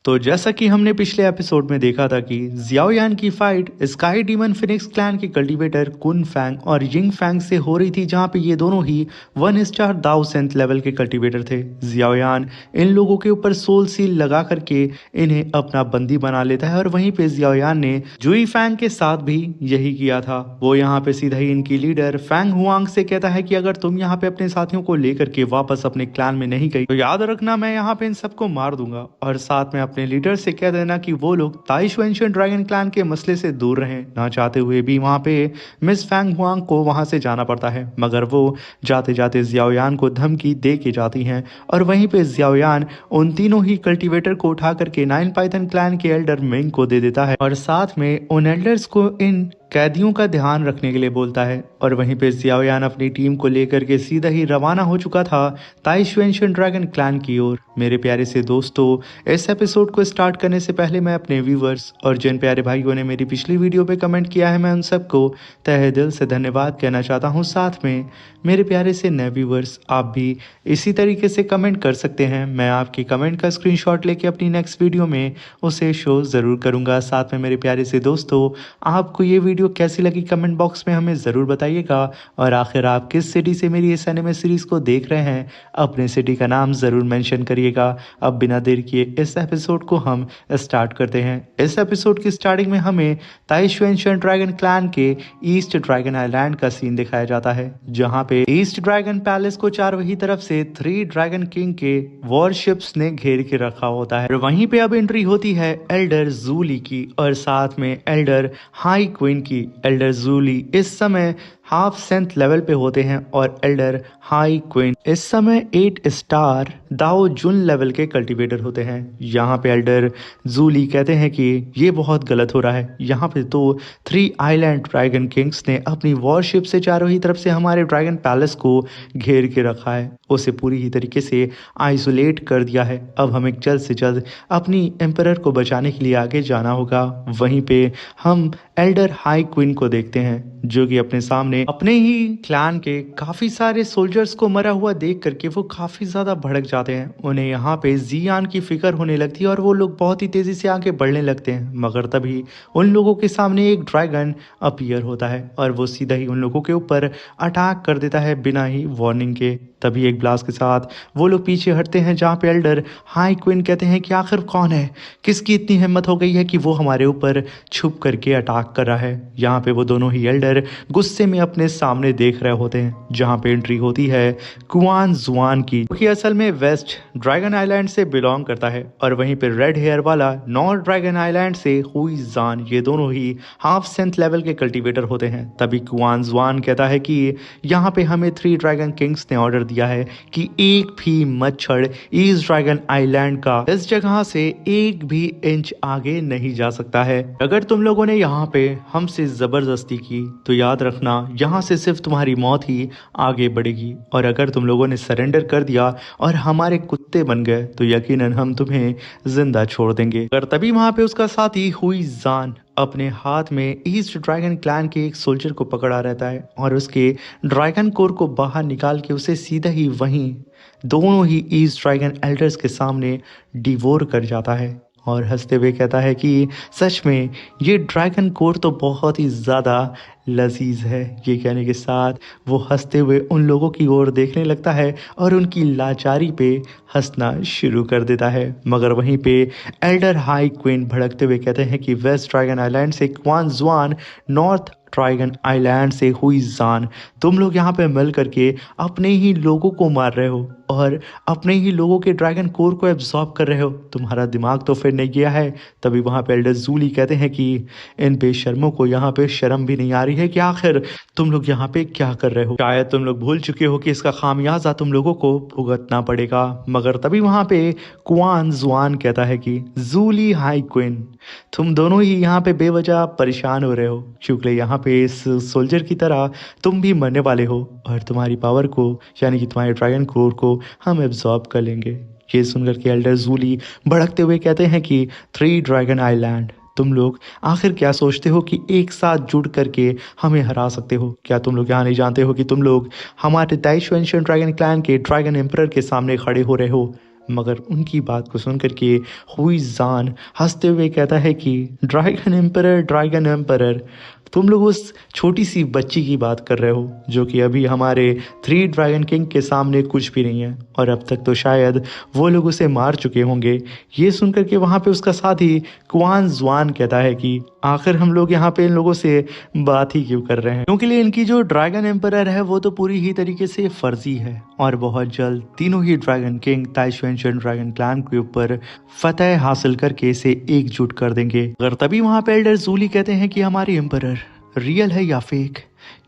तो जैसा कि हमने पिछले एपिसोड में देखा था कि जियाओ यान की fight sky demon Phoenix clan के कल्टीवेटर कुन फैंग और यिंग फैंग से हो रही थी, जहां पे ये दोनों ही 1 स्टार दाओ सेंथ लेवल के कल्टीवेटर थे। जियाओ यान इन लोगों के ऊपर सोल सील लगा करके इन्हें अपना बंदी बना लेता है और वहीं पे जियाओ यान ने जुई फैंग के साथ भी यही किया था। वो यहाँ पे सीधा ही इनकी लीडर फैंग हुआंग से कहता है कि अगर तुम यहाँ पे अपने साथियों को लेकर के वापस अपने क्लैन में नहीं गई तो याद रखना मैं यहाँ पे इन सबको मार दूंगा, और साथ में अपने लीडर से कह देना कि वो लोग ताइशु एंशिएंट ड्रैगन क्लैन के मसले से दूर रहें। ना चाहते हुए भी वहां पे मिस फैंग हुआंग को वहां से जाना पड़ता है, मगर वो जाते जाते जियाओ यान को धमकी दे के जाती हैं। और वहीं पे जियाओ यान उन तीनों ही कल्टीवेटर को उठा करके नाइन पाइथन क्लैन के एल्डर मिंग को दे देता है और साथ में उन एल्डर्स को इन कैदियों का ध्यान रखने के लिए बोलता है। और वहीं पे जियाओ यान अपनी टीम को लेकर के सीधा ही रवाना हो चुका था ताइशु एंशिएंट ड्रैगन क्लैन की ओर। मेरे प्यारे से दोस्तों, इस एपिसोड को स्टार्ट करने से पहले मैं अपने व्यूवर्स और जिन प्यारे भाइयों ने मेरी पिछली वीडियो पे कमेंट किया है, मैं उन सबको तहे दिल से धन्यवाद कहना चाहता हूँ। साथ में मेरे प्यारे से नए व्यूवर्स, आप भी इसी तरीके से कमेंट कर सकते हैं। मैं आपकी कमेंट का स्क्रीनशॉट लेके अपनी नेक्स्ट वीडियो में उसे शो ज़रूर करूँगा। साथ में मेरे प्यारे से दोस्तों, आपको ये वीडियो कैसी लगी कमेंट बॉक्स में हमें ज़रूर बताइएगा। और आखिर आप किस सिटी से मेरी इस एनिमे सीरीज़ को देख रहे हैं, अपने सिटी का नाम ज़रूर मेंशन करिएगा। अब बिना देर किए इस एपिसोड को हम स्टार्ट करते हैं। इस एपिसोड की स्टार्टिंग में हमें ताइशु एंशिएंट ड्रैगन क्लैन के ईस्ट ड्रैगन आइलैंड का सीन दिखाया जाता है, जहां पे ईस्ट ड्रैगन पैलेस को चारों ही तरफ से 3 ड्रैगन किंग के वॉरशिप्स ने घेर के रखा होता है। और वहीं पे अब एंट्री होती है एल्डर जूली की और साथ में एल्डर हाई क्वीन की। एल्डर जूली इस समय हाफ सेंथ लेवल पे होते हैं और एल्डर हाई क्वीन इस समय 8 स्टार दाओ जुन लेवल के कल्टीवेटर होते हैं। यहाँ पे एल्डर जूली कहते हैं कि ये बहुत गलत हो रहा है। यहाँ पे तो 3 आइलैंड ड्रैगन किंग्स ने अपनी वॉरशिप से चारों ही तरफ से हमारे ड्रैगन पैलेस को घेर के रखा है, उसे पूरी ही तरीके से आइसोलेट कर दिया है। अब हमें जल्द से जल्द अपनी एम्परर को बचाने के लिए आगे जाना होगा। वहीं पे हम एल्डर हाई क्वीन को देखते हैं, जो कि अपने सामने अपने ही क्लैन के काफी सारे सोल्जर्स को मरा हुआ देख करके वो काफी ज्यादा भड़क जाते हैं। उन्हें यहाँ पे जियान की फिक्र होने लगती है और वो लोग बहुत ही तेजी से आगे बढ़ने लगते हैं, मगर तभी उन लोगों के सामने एक ड्रैगन अपीयर होता है और वो सीधा ही उन लोगों के ऊपर अटैक कर देता है बिना ही वार्निंग के। तभी एक ब्लास्ट के साथ वो लोग पीछे हटते हैं, जहाँ पे एल्डर हाई क्वीन कहते हैं कि आखिर कौन है, किसकी इतनी हिम्मत हो गई है कि वो हमारे ऊपर छुप करके अटैक कर रहा है। यहाँ पे वो दोनों ही एल्डर गुस्से में अपने सामने देख रहे होते हैं, जहाँ पे एंट्री होती है कुआन जुआन की, जो कि असल में वेस्ट ड्रैगन आइलैंड से बिलोंग करता है। और वहीं पे रेड हेयर वाला नॉर्थ ड्रैगन आइलैंड से हुई जान, ये दोनों ही हाफ सेंथ लेवल के कल्टीवेटर होते हैं। तभी कुआन जुआन कहता है कि यहाँ पे हमें 3 ड्रैगन किंग्स ने ऑर्डर दिया है कि एक भी मच्छर ईस्ट ड्रैगन आइलैंड का इस जगह से एक भी इंच आगे नहीं जा सकता है। अगर तुम लोगों ने यहाँ पे हमसे जबरदस्ती की तो याद रखना यहाँ से सिर्फ तुम्हारी मौत ही आगे बढ़ेगी, और अगर तुम लोगों ने सरेंडर कर दिया और हमारे कुत्ते बन गए तो यकीनन हम तुम्हें जिंदा छोड़ देंगे। अगर तभी वहां पे उसका साथी हुई जान अपने हाथ में ईस्ट ड्रैगन क्लैन के एक सोल्जर को पकड़ा रहता है और उसके ड्रैगन कोर को बाहर निकाल के उसे सीधा ही वहीं दोनों ही ईस्ट ड्रैगन एल्डर्स के सामने डिवोर कर जाता है और हंसते हुए कहता है कि सच में ये ड्रैगन कोर तो बहुत ही ज़्यादा लजीज है। ये कहने के साथ वो हंसते हुए उन लोगों की ओर देखने लगता है और उनकी लाचारी पे हंसना शुरू कर देता है। मगर वहीं पे एल्डर हाई क्वीन भड़कते हुए कहते हैं कि वेस्ट ड्रैगन आइलैंड से क्वान जुआन, नॉर्थ ड्रैगन आइलैंड से हुई जान, तुम लोग यहाँ पे मिल करके अपने ही लोगों को मार रहे हो और अपने ही लोगों के ड्रैगन कोर को एब्जॉर्ब कर रहे हो। तुम्हारा दिमाग तो फिर नहीं गया है। तभी वहाँ पे एल्डर जूली कहते हैं कि इन बेशर्मों को यहाँ पे शर्म भी नहीं आ रही है कि आखिर तुम लोग यहाँ पे क्या कर रहे हो। शायद तुम लोग भूल चुके हो कि इसका खामियाजा तुम लोगों को भुगतना पड़ेगा। मगर तभी वहाँ पे कुआन जुआन कहता है कि जूली हाई क्वीन, तुम दोनों ही यहाँ पे बेवजह परेशान हो रहे हो, क्योंकि यहाँ पे इस सोल्जर की तरह तुम भी मरने वाले हो और तुम्हारी पावर को यानी कि तुम्हारे ड्रैगन कोर को हम एब्जॉर्ब कर लेंगे। ये सुनकर के एल्डर जूली भड़कते हुए कहते हैं कि 3 ड्रैगन आइलैंड, तुम लोग आखिर क्या सोचते हो कि एक साथ जुड़ करके हमें हरा सकते हो? क्या तुम लोग यहाँ नहीं जानते हो कि तुम लोग हमारे ताइशु एंशिएंट ड्रैगन क्लैन के ड्रैगन एम्परर के सामने खड़े हो रहे हो? मगर उनकी बात को सुनकर के हुई जान हंसते हुए कहता है कि ड्रैगन एम्परर, तुम लोग उस छोटी सी बच्ची की बात कर रहे हो जो कि अभी हमारे 3 ड्रैगन किंग के सामने कुछ भी नहीं है, और अब तक तो शायद वो लोग उसे मार चुके होंगे। ये सुनकर के वहाँ पे उसका साथी क्वान जुआन कहता है कि आखिर हम लोग यहाँ पे इन लोगों से बात ही क्यों कर रहे हैं, क्योंकि लिए इनकी जो ड्रैगन एम्परर है वो तो पूरी ही तरीके से फर्जी है, और बहुत जल्द तीनों ही ड्रैगन किंग ताइशुएनशियन ड्रैगन क्लैन के ऊपर फतह हासिल करके इसे एकजुट कर देंगे। अगर तभी वहाँ पे एल्डर जूली कहते हैं कि हमारी एम्परर रियल है या फेक,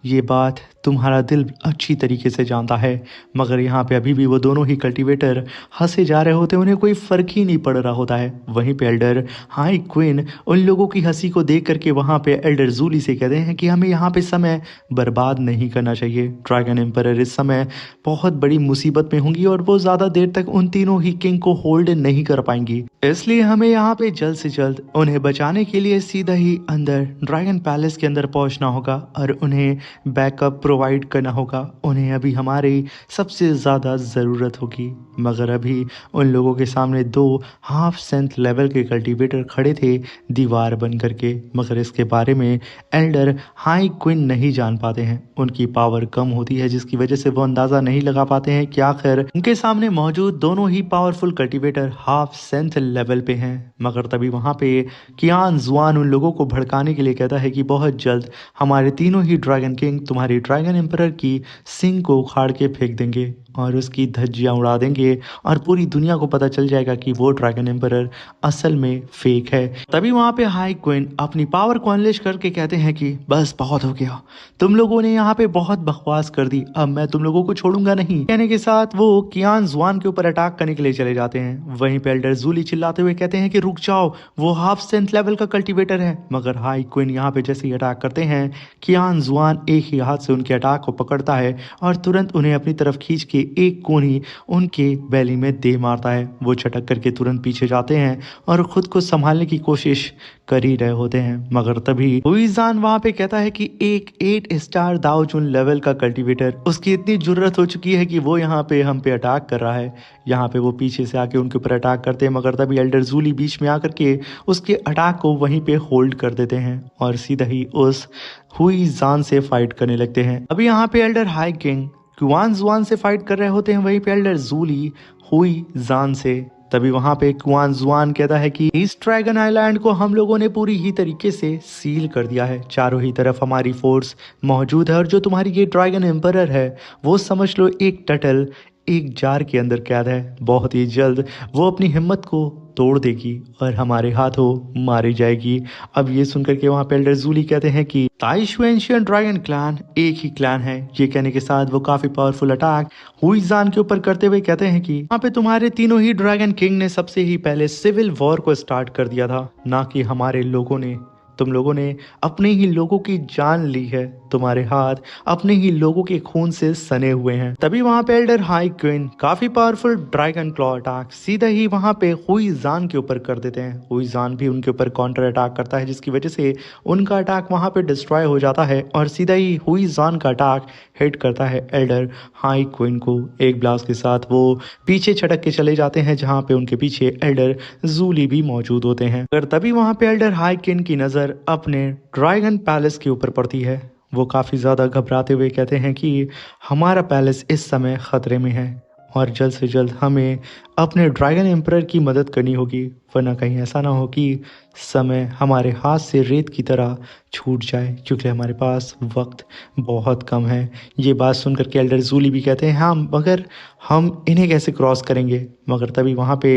ये बात तुम्हारा दिल अच्छी तरीके से जानता है। मगर यहाँ पे अभी भी वो दोनों ही कल्टीवेटर हंसे जा रहे होते हैं, उन्हें कोई फ़र्क ही नहीं पड़ रहा होता है। वहीं पे एल्डर हाई क्वीन उन लोगों की हंसी को देख करके वहाँ पे एल्डर जूली से कहते हैं कि हमें यहाँ पे समय बर्बाद नहीं करना चाहिए। ड्रैगन एम्परर इस समय बहुत बड़ी मुसीबत में होंगी और वो ज़्यादा देर तक उन तीनों ही किंग को होल्ड नहीं कर पाएंगी, इसलिए हमें यहाँ पे जल्द से जल्द उन्हें बचाने के लिए सीधा ही अंदर ड्रैगन पैलेस के अंदर पहुँचना होगा और उन्हें बैकअप प्रोवाइड करना होगा। उन्हें अभी हमारी सबसे ज़्यादा ज़रूरत होगी। मगर अभी उन लोगों के सामने 2 हाफ सेंथ लेवल के कल्टीवेटर खड़े थे दीवार बन करके, मगर इसके बारे में एल्डर हाई क्वीन नहीं जान पाते हैं। उनकी पावर कम होती है जिसकी वजह से वो अंदाज़ा नहीं लगा पाते हैं कि आखिर उनके सामने मौजूद दोनों ही पावरफुल कल्टीवेटर हाफ सेंथ लेवल पे हैं। मगर तभी वहाँ पे कियान जुआन उन लोगों को भड़काने के लिए कहता है कि बहुत जल्द हमारे तीनों ही ड्रैगन किंग तुम्हारी ड्रैगन एम्परर की सिंग को उखाड़ के फेंक देंगे और उसकी धज्जियां उड़ा देंगे और पूरी दुनिया को पता चल जाएगा कि वो ड्रैगन एम्परर असल में फेक है। तभी वहाँ पे हाई क्वीन अपनी पावर को अनलेश करके कहते हैं कि बस बहुत हो गया, तुम लोगों ने यहाँ पे बहुत बकवास कर दी, अब मैं तुम लोगों को छोड़ूंगा नहीं। कहने के साथ वो कियान जुआन के ऊपर अटैक करने के लिए चले जाते हैं। वहीं पे एल्डर जूली चिल्लाते हुए कहते हैं कि रुक जाओ, वो हाफ सेंथ लेवल का कल्टीवेटर है। मगर हाई क्वीन यहाँ पे जैसे ही अटैक करते हैं, कियान जुआन एक ही हाथ से उनके अटैक को पकड़ता है और तुरंत उन्हें अपनी तरफ खींच के एक कोनी उनके बैली में दे मारता है। वो छटक करके तुरंत पीछे जाते हैं और खुद को संभालने की कोशिश कर ही रहे होते हैं। मगर तभी हुईजान वहां पे कहता है कि एक 8 स्टार दाओ जुन लेवल का कल्टीवेटर, उसकी इतनी जरूरत हो चुकी है कि वो यहाँ पे हम पे अटैक कर रहा है। यहाँ पे वो पीछे से आके उनके ऊपर अटैक करते हैं, मगर तभी एल्डर जूली बीच में आकर के उसके अटैक को वहीं पे होल्ड कर देते हैं और सीधा ही उस हुईजान से फाइट करने लगते हैं। अभी यहाँ पे एल्डर हाई किंग क्वान जुआन से फाइट कर रहे होते हैं, वहीं पे एल्डर जूली हुई जान से। तभी वहां पे क्वान जुआन कहता है कि इस ड्रैगन आइलैंड को हम लोगों ने पूरी ही तरीके से सील कर दिया है, चारों ही तरफ हमारी फोर्स मौजूद है और जो तुम्हारी ये ड्रैगन एम्परर है वो समझ लो एक टटल एक जार के अंदर कैद है। बहुत ही जल्द वो अपनी हिम्मत को तोड़ देगी और हमारे हाथों मारी जाएगी। अब ये सुनकर के वहाँ पे एल्डर जूली कहते हैं कि ताइशुएनशियन ड्रैगन क्लैन एक ही क्लैन है। ये कहने के साथ वो काफी पावरफुल अटैक हुईजान के ऊपर करते हुए कहते हैं कि यहाँ पे तुम्हारे तीनों ही ड्रैगन किंग ने सबसे ही पहले सिविल वॉर को स्टार्ट कर दिया था, ना कि हमारे लोगों ने। तुम लोगों ने अपने ही लोगों की जान ली है, तुम्हारे हाथ अपने ही लोगों के खून से सने हुए हैं। तभी वहां पे एल्डर हाई क्वीन काफी पावरफुल ड्रैगन क्लॉ अटैक सीधा ही वहां पे हुईजान के ऊपर कर देते हैं। हुईजान भी उनके ऊपर काउंटर अटैक करता है जिसकी वजह से उनका अटैक वहां पे डिस्ट्रॉय हो जाता है और सीधा ही हुईजान का अटैक हिट करता है एल्डर हाई क्वीन को। एक ब्लास्ट के साथ वो पीछे छटक के चले जाते हैं जहाँ पे उनके पीछे एल्डर जूली भी मौजूद होते हैं। अगर तभी वहां पे एल्डर हाई क्वीन की नजर अपने ड्रैगन पैलेस के ऊपर पड़ती है। वो काफ़ी ज़्यादा घबराते हुए कहते हैं कि हमारा पैलेस इस समय ख़तरे में है और जल्द से जल्द हमें अपने ड्रैगन एम्परर की मदद करनी होगी, वरना कहीं ऐसा ना हो कि समय हमारे हाथ से रेत की तरह छूट जाए, क्योंकि हमारे पास वक्त बहुत कम है। ये बात सुनकर के एल्डर जूली भी कहते हैं हाँ, मगर हम इन्हें कैसे क्रॉस करेंगे। मगर तभी वहाँ पे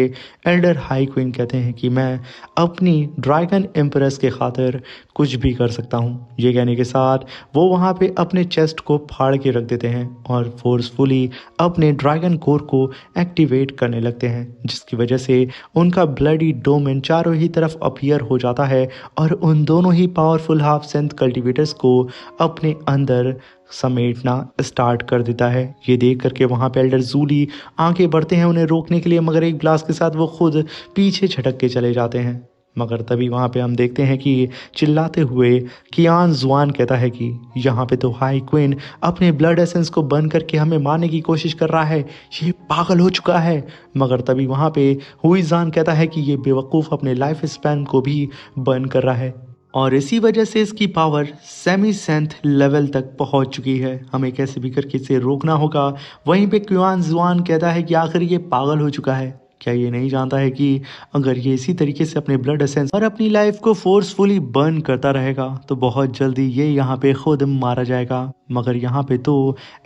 एल्डर हाई क्वीन कहते हैं कि मैं अपनी ड्रैगन एम्परस के खातिर कुछ भी कर सकता हूँ। ये कहने के साथ वो वहाँ पे अपने चेस्ट को फाड़ के रख देते हैं और फोर्सफुली अपने ड्रैगन कोर को एक्टिवेट करने लगते हैं, जिसकी वजह से उनका ब्लडी डोमेन चारों ही तरफ अपीयर हो जाता है और उन दोनों ही पावरफुल हाफ सेंथ कल्टीवेटर्स को अपने अंदर समेटना स्टार्ट कर देता है। ये देख करके वहाँ पे एल्डर जूली आगे बढ़ते हैं उन्हें रोकने के लिए, मगर एक ब्लास्ट के साथ वो खुद पीछे छटक के चले जाते हैं। मगर तभी वहाँ पे हम देखते हैं कि चिल्लाते हुए कियान जुआन कहता है कि यहाँ पे तो हाई क्वीन अपने ब्लड एसेंस को बर्न करके हमें मारने की कोशिश कर रहा है, ये पागल हो चुका है। मगर तभी वहाँ पे हुई जान कहता है कि ये बेवकूफ़ अपने लाइफ स्पैन को भी बर्न कर रहा है और इसी वजह से इसकी पावर सेमी सेंथ लेवल तक पहुंच चुकी है, हमें कैसे भी करके इसे रोकना होगा। वहीं पे क्युआन जुआन कहता है कि आखिर ये पागल हो चुका है, क्या ये नहीं जानता है कि अगर ये इसी तरीके से अपने ब्लड एसेंस और अपनी लाइफ को फोर्सफुली बर्न करता रहेगा तो बहुत जल्दी ये यहाँ पे खुद मारा जाएगा। मगर यहाँ पे तो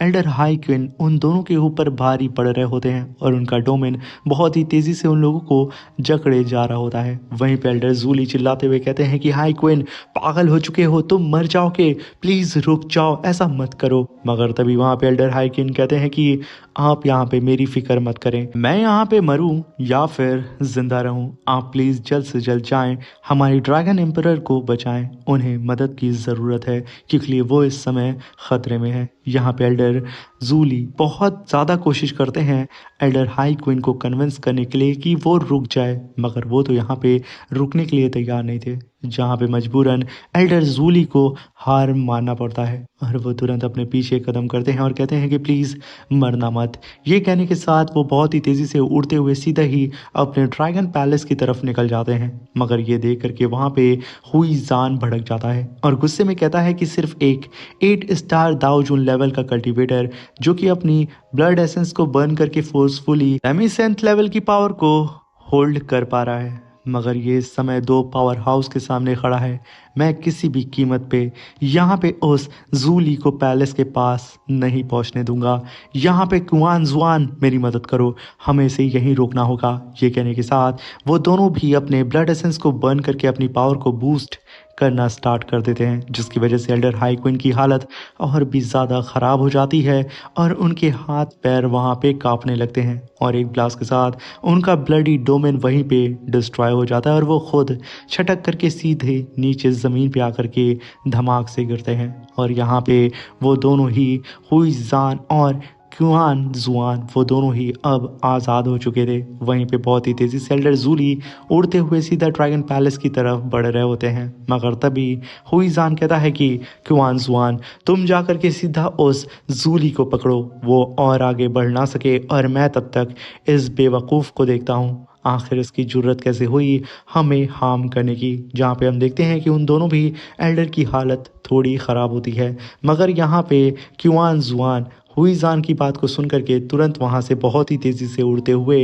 एल्डर हाई क्वीन उन दोनों के ऊपर भारी पड़ रहे होते हैं और उनका डोमेन बहुत ही तेजी से उन लोगों को जकड़े जा रहा होता है। वहीं पे एल्डर जूली चिल्लाते हुए कहते हैं कि हाई क्वीन पागल हो चुके हो, तुम मर जाओगे, प्लीज रुक जाओ, ऐसा मत करो। मगर तभी वहाँ पे एल्डर हाई क्वीन कहते हैं कि आप यहाँ पे मेरी फिक्र मत करें, मैं यहाँ पे मरूं या फिर जिंदा रहूं, आप प्लीज जल्द से जल्द जाएं, हमारी ड्रैगन एम्परर को बचाएं, उन्हें मदद की ज़रूरत है क्योंकि वो इस समय खतरे में है। यहाँ पे एल्डर जूली बहुत ज़्यादा कोशिश करते हैं एल्डर हाई क्वीन को कन्विंस करने के लिए कि वो रुक जाए, मगर वो तो यहाँ पे रुकने के लिए तैयार नहीं थे, जहाँ पे मजबूरन एल्डर जूली को हार मानना पड़ता है और वो तुरंत अपने पीछे कदम करते हैं और कहते हैं कि प्लीज़ मरना मत। ये कहने के साथ वो बहुत ही तेज़ी से उड़ते हुए सीधा ही अपने ड्रैगन पैलेस की तरफ निकल जाते हैं। मगर ये देख करके वहाँ पे हुई जान भड़क जाता है और गुस्से में कहता है कि सिर्फ एक 8 स्टार दाओ जून लेवल का कल्टीवेटर जो कि अपनी ब्लड एसेंस को बर्न करके फोर्सफुली सेमी सेंथ लेवल की पावर को होल्ड कर पा रहा है, मगर ये इस समय 2 पावर हाउस के सामने खड़ा है। मैं किसी भी कीमत पे यहाँ पे उस जूली को पैलेस के पास नहीं पहुँचने दूंगा। यहाँ पे कुआन जुआन मेरी मदद करो, हमें इसे यहीं रोकना होगा। ये कहने के साथ वो दोनों भी अपने ब्लड एसेंस को बर्न करके अपनी पावर को बूस्ट करना स्टार्ट कर देते हैं, जिसकी वजह से एल्डर हाई क्वीन की हालत और भी ज़्यादा ख़राब हो जाती है और उनके हाथ पैर वहाँ पे कांपने लगते हैं और एक ब्लास्ट के साथ उनका ब्लडी डोमेन वहीं पे डिस्ट्रॉय हो जाता है और वो खुद छटक करके सीधे नीचे ज़मीन पे आकर के धमाक से गिरते हैं। और यहाँ पे वो दोनों ही हुई जान और क्युआन जुआन वो दोनों ही अब आज़ाद हो चुके थे। वहीं पे बहुत ही तेज़ी से एल्डर जूली उड़ते हुए सीधा ड्रैगन पैलेस की तरफ बढ़ रहे होते हैं, मगर तभी हुई जान कहता है कि क्युआन जुआन तुम जाकर के सीधा उस जूली को पकड़ो, वो और आगे बढ़ ना सके और मैं तब तक इस बेवकूफ़ को देखता हूँ आखिर इसकी जुर्रत कैसे हुई हमें हार्म करने की। जहाँ पे हम देखते हैं कि उन दोनों भी एल्डर की हालत थोड़ी ख़राब होती है, मगर यहाँ पे क्युआन जुआन हुई जान की बात को सुन करके तुरंत वहाँ से बहुत ही तेज़ी से उड़ते हुए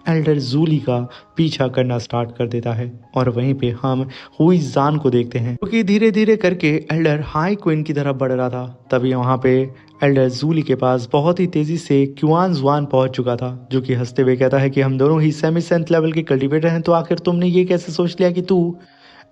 एल्डर जूली का पीछा करना स्टार्ट कर देता है। और वहीं पे हम हुई जान को देखते हैं क्योंकि धीरे धीरे करके एल्डर हाई क्वीन की तरफ बढ़ रहा था। तभी वहाँ पे एल्डर जूली के पास बहुत ही तेज़ी से क्युआन जुआन पहुँच चुका था, जो कि हंसते हुए कहता है कि हम दोनों ही सेमी सेंथ लेवल के कल्टीवेटर हैं, तो आखिर तुमने ये कैसे सोच लिया कि तू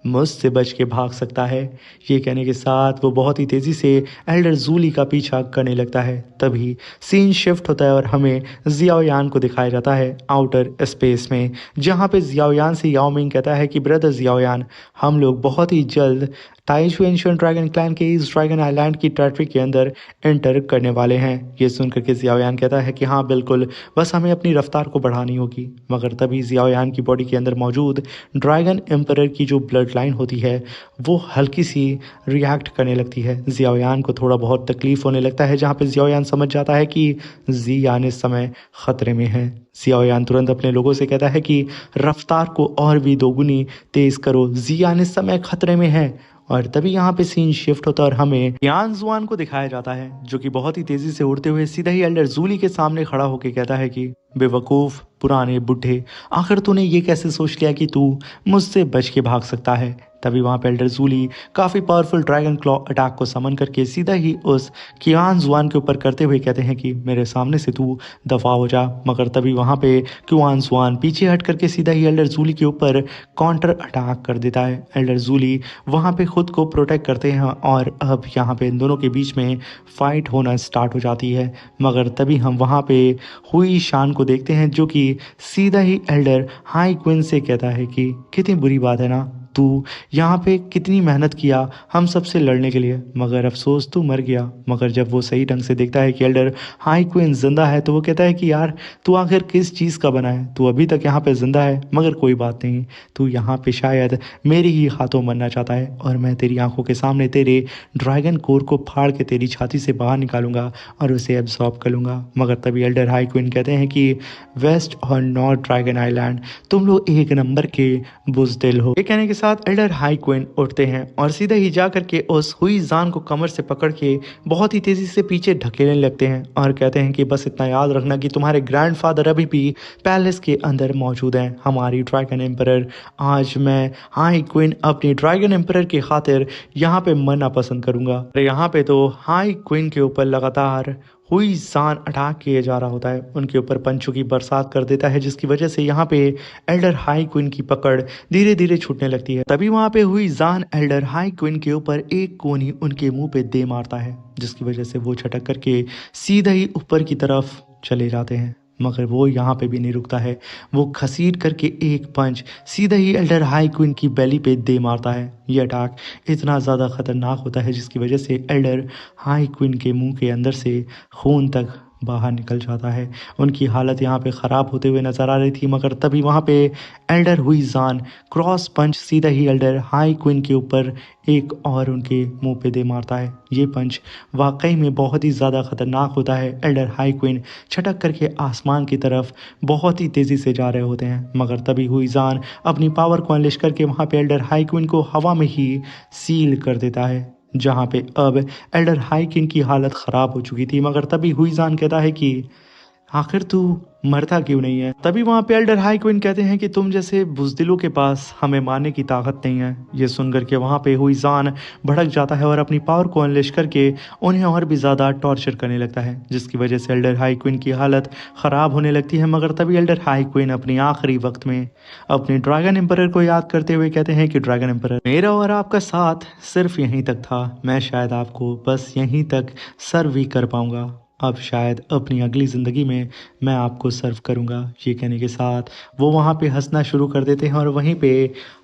मुझसे बच के भाग सकता है। ये कहने के साथ वो बहुत ही तेज़ी से एल्डर जूली का पीछा करने लगता है। तभी सीन शिफ्ट होता है और हमें जियाओयान को दिखाया जाता है आउटर स्पेस में, जहाँ पे जियाओयान से याओमिंग कहता है कि ब्रदर जियाओयान हम लोग बहुत ही जल्द ताइशु एंशिएंट ड्रैगन क्लैन के इस ड्रैगन आइलैंड की टेरिटरी के अंदर एंटर करने वाले हैं। ये सुनकर के जियाओयान कहता है कि हाँ बिल्कुल, बस हमें अपनी रफ्तार को बढ़ानी होगी। मगर तभी जियाओयान की बॉडी के अंदर मौजूद ड्रैगन एम्परर की जो ब्लड लाइन होती है वो हल्की सी रिएक्ट करने लगती है। जियाओयान को थोड़ा बहुत तकलीफ होने लगता है, जहाँ पे जियाओयान समझ जाता है कि जियान इस समय खतरे में है। जियाओयान तुरंत अपने लोगों से कहता है कि रफ्तार को और भी दोगुनी तेज करो, जियान इस समय खतरे में है। और तभी यहाँ पे सीन शिफ्ट होता है और हमें यान जुआन को दिखाया जाता है, जो कि बहुत ही तेजी से उड़ते हुए सीधा ही एल्डर जूली के सामने खड़ा होकर कहता है कि बेवकूफ़ पुराने बुढ़े, आखिर तूने ये कैसे सोच लिया कि तू मुझसे बच के भाग सकता है। तभी वहाँ पे एल्डर जूली काफ़ी पावरफुल ड्रैगन क्लॉ अटैक को समन करके सीधा ही उस क्युआन जुआन के ऊपर करते हुए कहते हैं कि मेरे सामने से तू दफा हो जा। मगर तभी वहाँ पे क्युआन जुआन पीछे हट करके सीधा ही एल्डर जूली के ऊपर काउंटर अटैक कर देता है। एल्डर जूली वहाँ पे खुद को प्रोटेक्ट करते हैं और अब यहाँ पे इन दोनों के बीच में फाइट होना स्टार्ट हो जाती है। मगर तभी हम वहाँ पे हुई शान को देखते हैं, जो कि सीधा ही एल्डर हाई क्वीन से कहता है कि कितनी बुरी बात है ना, तू यहाँ पे कितनी मेहनत किया हम सबसे लड़ने के लिए, मगर अफसोस तू मर गया। मगर जब वो सही ढंग से देखता है कि एल्डर हाई क्वीन जिंदा है तो वो कहता है कि यार तू आखिर किस चीज़ का बना है, तू अभी तक यहाँ पे जिंदा है, मगर कोई बात नहीं, तू यहाँ पे शायद मेरे ही हाथों मरना चाहता है और मैं तेरी आंखों के सामने तेरे ड्रैगन कोर को फाड़ के तेरी छाती से बाहर निकालूंगा और उसे एब्जॉर्ब कर लूँगा। मगर तभी एल्डर हाई क्वीन कहते हैं कि वेस्ट और नॉर्थ ड्रैगन आइलैंड तुम लोग एक नंबर के बुज़दिल हो। ये कहने के साथ एल्डर हाई क्वीन उठते हैं और सीधे ही जा करके उस हुई जान को कमर से पकड़ के बहुत ही तेजी से पीछे ढकेलने लगते हैं और कहते हैं कि बस इतना याद रखना कि तुम्हारे ग्रैंडफादर अभी भी पैलेस के अंदर मौजूद हैं, हमारी ड्रैगन एम्परर। आज मैं हाई क्वीन अपनी ड्रैगन एम्परर की खातिर यहाँ पे मरना पसंद करूंगा। यहाँ पे तो हाई क्वीन के ऊपर लगातार हुई जान अटैक किए जा रहा होता है, उनके ऊपर पंचों की बरसात कर देता है, जिसकी वजह से यहाँ पे एल्डर हाई क्वीन की पकड़ धीरे धीरे छूटने लगती है। तभी वहाँ पे हुई जान एल्डर हाई क्वीन के ऊपर एक कोनी उनके मुंह पे दे मारता है, जिसकी वजह से वो छटक करके सीधा ही ऊपर की तरफ चले जाते हैं। मगर वो यहाँ पे भी नहीं रुकता है, वो घसीट करके एक पंच सीधा ही एल्डर हाई क्वीन की बेली पे दे मारता है। ये अटैक इतना ज़्यादा खतरनाक होता है जिसकी वजह से एल्डर हाई क्वीन के मुंह के अंदर से खून तक बाहर निकल जाता है। उनकी हालत यहाँ पे ख़राब होते हुए नज़र आ रही थी, मगर तभी वहाँ पे एल्डर हुई जान क्रॉस पंच सीधा ही एल्डर हाई क्वीन के ऊपर एक और उनके मुंह पे दे मारता है। ये पंच वाकई में बहुत ही ज़्यादा ख़तरनाक होता है। एल्डर हाई क्वीन छटक करके आसमान की तरफ बहुत ही तेज़ी से जा रहे होते हैं, मगर तभी हुई जान अपनी पावर को अनलिश करके वहाँ पे एल्डर हाई क्वीन को हवा में ही सील कर देता है, जहाँ पे अब एल्डर हाई क्वीन की हालत ख़राब हो चुकी थी। मगर तभी हुई जान कहता है कि आखिर तू मरता क्यों नहीं है। तभी वहाँ पे एल्डर हाई क्वीन कहते हैं कि तुम जैसे बुज़दिलों के पास हमें मारने की ताकत नहीं है। ये सुनकर के वहाँ पे हुई जान भड़क जाता है और अपनी पावर को अनलेश करके उन्हें और भी ज़्यादा टॉर्चर करने लगता है, जिसकी वजह से एल्डर हाई क्वीन की हालत ख़राब होने लगती है। मगर तभी एल्डर हाई क्वीन अपनी आखिरी वक्त में अपने ड्रैगन एम्परर को याद करते हुए कहते हैं कि ड्रैगन एम्परर, मेरा और आपका साथ सिर्फ यहीं तक था, मैं शायद आपको बस यहीं तक सर्व ही कर पाऊँगा, अब शायद अपनी अगली ज़िंदगी में मैं आपको सर्व करूँगा। ये कहने के साथ वो वहाँ पे हंसना शुरू कर देते हैं और वहीं पे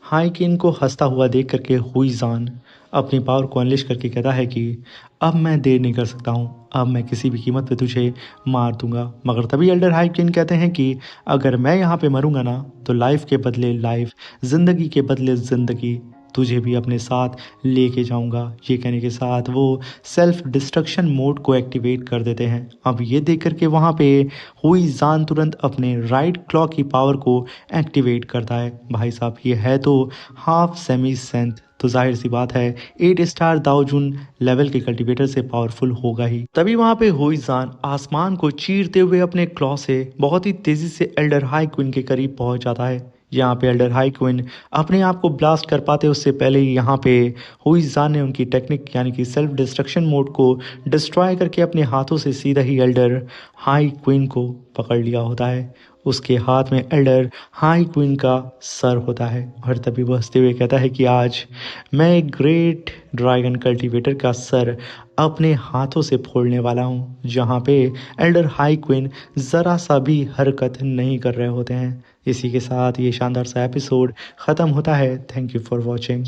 हाई क्वीन को हंसता हुआ देख करके हुई जान अपनी पावर को अनलिश करके कहता है कि अब मैं देर नहीं कर सकता हूँ, अब मैं किसी भी कीमत पे तुझे मार दूंगा। मगर तभी एल्डर हाई क्वीन कहते हैं कि अगर मैं यहाँ पे मरूंगा ना तो लाइफ के बदले लाइफ, ज़िंदगी के बदले ज़िंदगी तुझे भी अपने साथ लेके जाऊंगा। ये कहने के साथ वो सेल्फ डिस्ट्रक्शन मोड को एक्टिवेट कर देते हैं। अब ये देख करके वहाँ पे हुई जान तुरंत अपने राइट क्लॉ की पावर को एक्टिवेट करता है। भाई साहब ये है तो हाफ सेमी सेंथ, तो जाहिर सी बात है 8 स्टार दाओजुन लेवल के कल्टीवेटर से पावरफुल होगा ही। तभी वहाँ पे हुई जान आसमान को चीरते हुए अपने क्लॉ से बहुत ही तेजी से एल्डर हाई क्वीन के करीब पहुंच जाता है। यहाँ पे एल्डर हाई क्वीन अपने आप को ब्लास्ट कर पाते उससे पहले ही यहाँ पे हुई जान ने उनकी टेक्निक यानी कि सेल्फ डिस्ट्रक्शन मोड को डिस्ट्रॉय करके अपने हाथों से सीधा ही एल्डर हाई क्वीन को पकड़ लिया होता है। उसके हाथ में एल्डर हाई क्वीन का सर होता है और तभी वो हंसते हुए कहता है कि आज मैं एक ग्रेट ड्रैगन कल्टीवेटर का सर अपने हाथों से फोड़ने वाला हूँ, जहाँ पे एल्डर हाई क्वीन ज़रा सा भी हरकत नहीं कर रहे होते हैं। इसी के साथ ये शानदार सा एपिसोड ख़त्म होता है। Thank you for watching.